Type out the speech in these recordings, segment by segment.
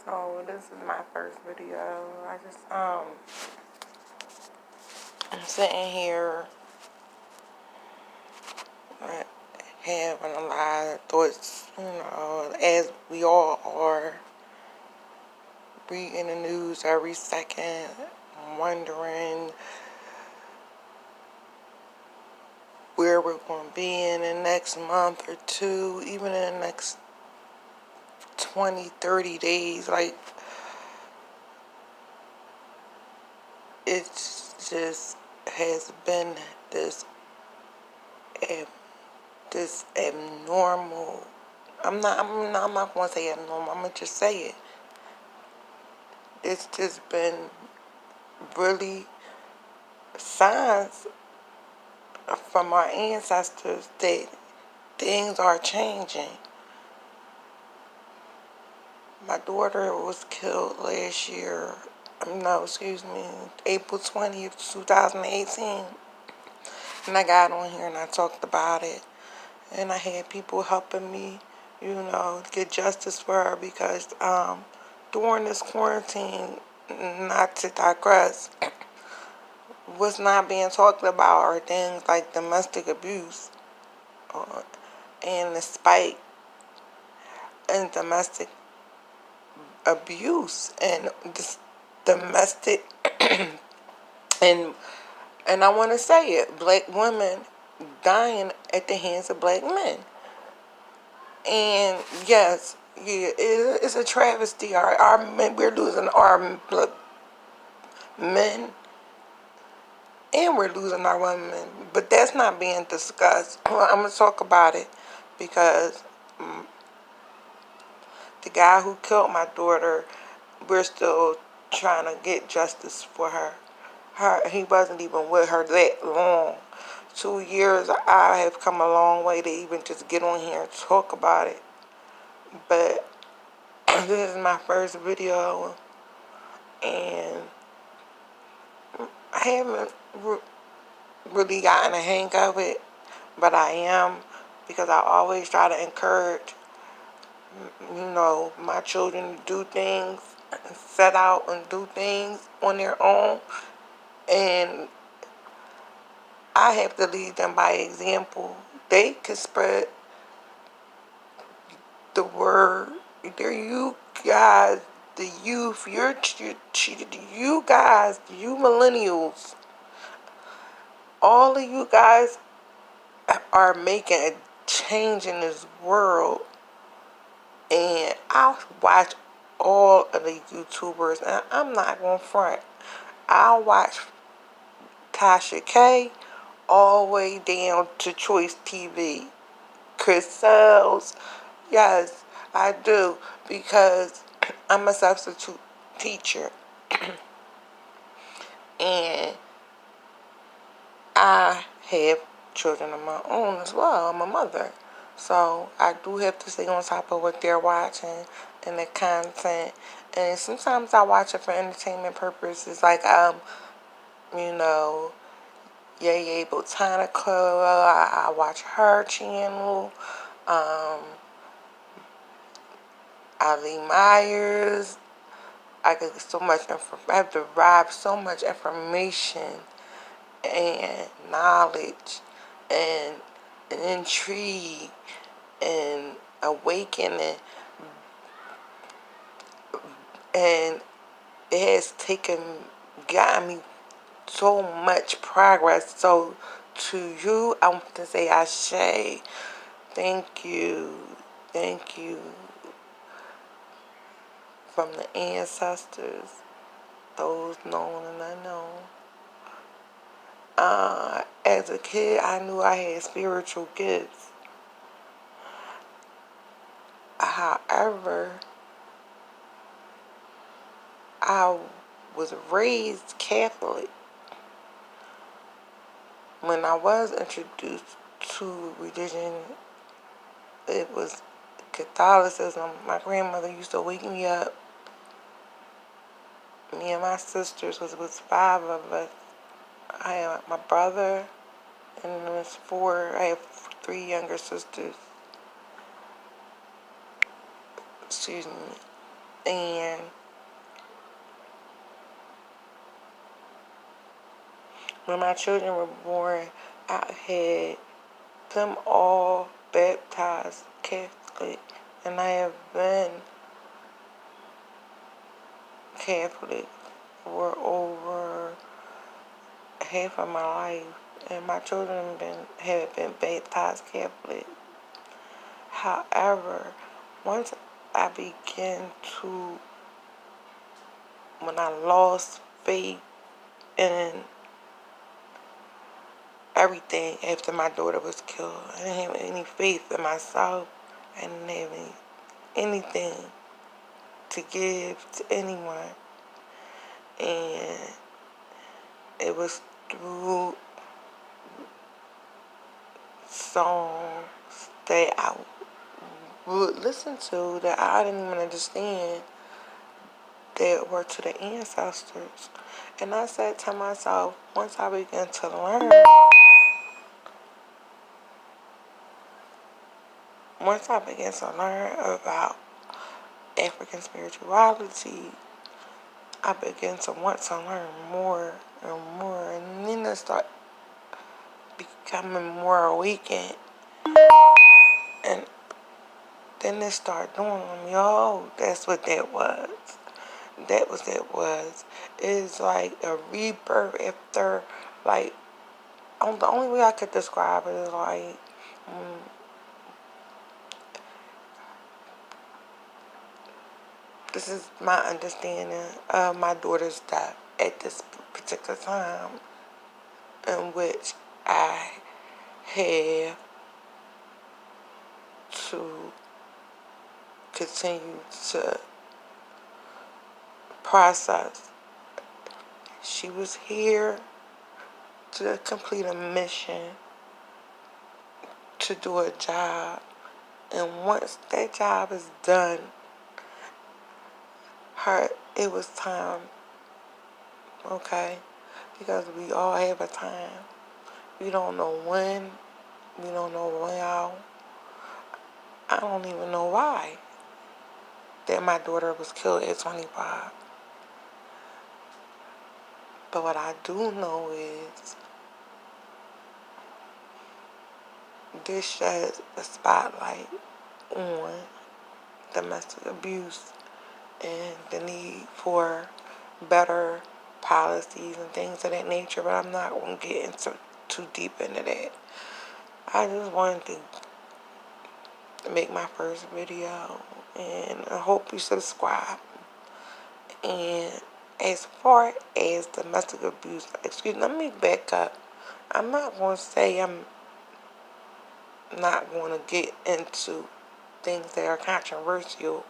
So this is my first video. I'm sitting here having a lot of thoughts, as we all are, reading the news every second, wondering where we're going to be in the next month or two, even in the next 20, 30 days. Like, it's just has been this abnormal. I'm not going to say abnormal. I'm going to just say it. It's just been really signs from our ancestors that things are changing. My daughter was killed last year. No, excuse me, April 20th, 2018. And I got on here and I talked about it. And I had people helping me, get justice for her because during this quarantine, not to digress, what's not being talked about are things like domestic abuse and the spike in domestic abuse and this domestic and I want to say it, black women dying at the hands of black men. And yes, yeah, it's a travesty. Our men, we're losing our men, and we're losing our women. But that's not being discussed. Well, I'm gonna talk about it because the guy who killed my daughter, we're still trying to get justice for her. He wasn't even with her that long. 2 years, I have come a long way to even just get on here and talk about it. But this is my first video, and I haven't really gotten a hang of it, but I am, because I always try to encourage, my children to do things, set out and do things on their own, and I have to lead them by example. They can spread the word. They're you guys, the youth, you guys, you millennials, all of you guys are making a change in this world. And I watch all of the YouTubers, and I'm not going to front. I watch Tasha K all the way down to Choice TV. Chris Sells. Yes, I do, because I'm a substitute teacher. And I have children of my own as well. I'm a mother. So I do have to stay on top of what they're watching and the content. And sometimes I watch it for entertainment purposes. Like, Yaya Botanica. I watch her channel. Ali Myers. I get so much I have derived so much information and knowledge and intrigue and awakening, and it has gotten me so much progress. So to you, I want to say Ashe. Thank you from the ancestors, those known and unknown. As a kid, I knew I had spiritual gifts. However, I was raised Catholic. When I was introduced to religion, it was Catholicism. My grandmother used to wake me up. Me and my sisters, was 5 of us. I had my brother, and there was 4. I have 3 younger sisters. Excuse me. And when my children were born, I had them all baptized Catholic, and I have been Catholic for over half of my life, and my children have been baptized Catholic. However, once I began to, when I lost faith in everything after my daughter was killed, I didn't have any faith in myself. I didn't have anything to give to anyone. And it was through songs that I would listen to that I didn't even understand that were to the ancestors. And I said to myself, once I began to learn about African spirituality, I began to want to learn more and more. And then I started becoming more awakened. And then it started doing on me, oh, that's what that was. That was it was. It's like a rebirth after, like, the only way I could describe it is like, this is my understanding of my daughter's death at this particular time, in which I have to continue to process. She was here to complete a mission, to do a job, and once that job is done, it was time, okay? Because we all have a time. We don't know when, we don't know how. I don't even know why that my daughter was killed at 25. But what I do know is this sheds a spotlight on domestic abuse and the need for better policies and things of that nature, but I'm not going to get into too deep into that. I just wanted to make my first video, and I hope you subscribe. And as far as domestic abuse, let me back up. I'm not going to say I'm not going to get into things that are controversial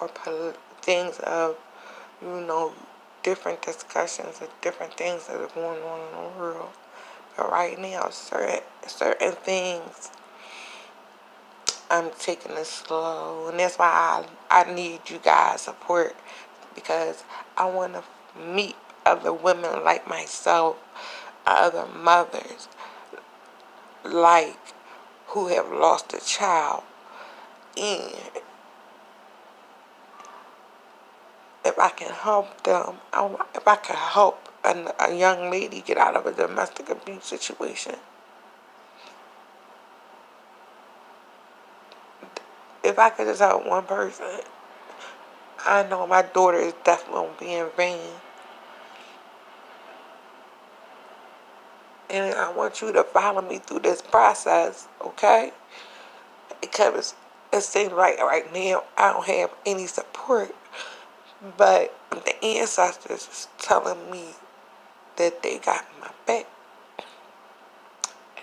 or things of, different discussions of different things that are going on in the world. But right now, certain things, I'm taking it slow, and that's why I need you guys' support, because I want to meet other women like myself, other mothers like who have lost a child, and if I can help them, if I can help a young lady get out of a domestic abuse situation, if I could just help one person, I know my daughter is definitely going to be in vain. And I want you to follow me through this process, okay? Because it seems like right now I don't have any support, but the ancestors is telling me that they got my back.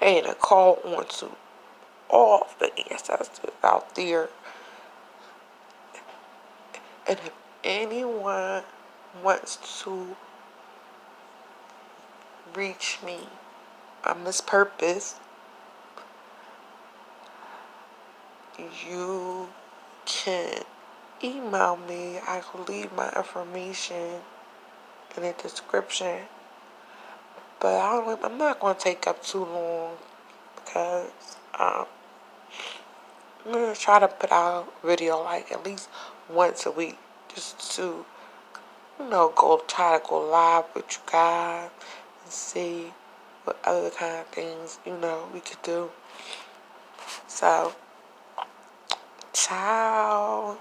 And a call on to all the ancestors out there. And if anyone wants to reach me on this purpose, you can email me. I will leave my information in the description. But I'm not going to take up too long, because I'm going to try to put out a video like at least once a week. just to, go try to go live with you guys and see what other kind of things, we could do. So, ciao.